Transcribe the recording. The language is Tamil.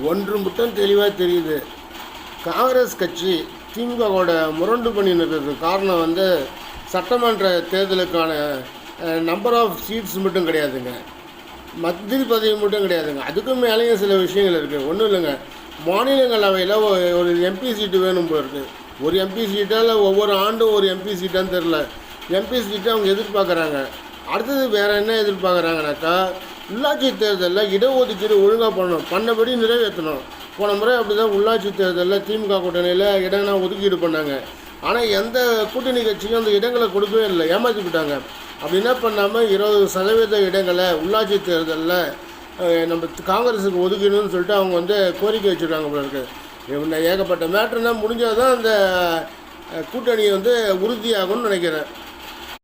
ஒன்று மட்டும் தெளிவாக தெரியுது. காங்கிரஸ் கட்சி திமுகவோட முரண்டு பண்ணினதுக்கு காரணம் வந்து சட்டமன்ற தேர்தலுக்கான நம்பர் ஆஃப் சீட்ஸ் மட்டும் கிடையாதுங்க, மந்திரி பதவி மட்டும் கிடையாதுங்க, அதுக்கும் மேலேயும் சில விஷயங்கள் இருக்குது. ஒன்றும் இல்லைங்க, மாநிலங்களவையில் ஒரு எம்பி சீட்டு வேணும் போல இருக்குது. ஒரு எம்பி சீட்டால் ஒவ்வொரு ஆண்டும் ஒரு எம்பி சீட்டான்னு தெரில, எம்பி சீட்டை அவங்க எதிர்பார்க்குறாங்க. அடுத்தது வேறு என்ன எதிர்பார்க்குறாங்கனாக்கா, உள்ளாட்சி தேர்தலில் இடஒதுக்கீடு ஒழுங்காக பண்ணபடி நிறைவேற்றணும். போன முறை அப்படி தான் உள்ளாட்சி தேர்தலில் திமுக கூட்டணியில் இடம்லாம் ஒதுக்கீடு பண்ணாங்க. ஆனால் எந்த கூட்டணி கட்சியும் அந்த இடங்களை கொடுக்கவே இல்லை, ஏமாற்றி விட்டாங்க. அப்படி என்ன பண்ணாமல் 20% இடங்களை உள்ளாட்சி தேர்தலில் நம்ம காங்கிரஸுக்கு ஒதுக்கணும்னு சொல்லிட்டு அவங்க வந்து கோரிக்கை வச்சுருக்காங்க போல இருக்குது. ஏகப்பட்ட மேட்டர்னா முடிஞ்சால் தான் அந்த கூட்டணி வந்து உறுதியாகும்னு நினைக்கிறேன்.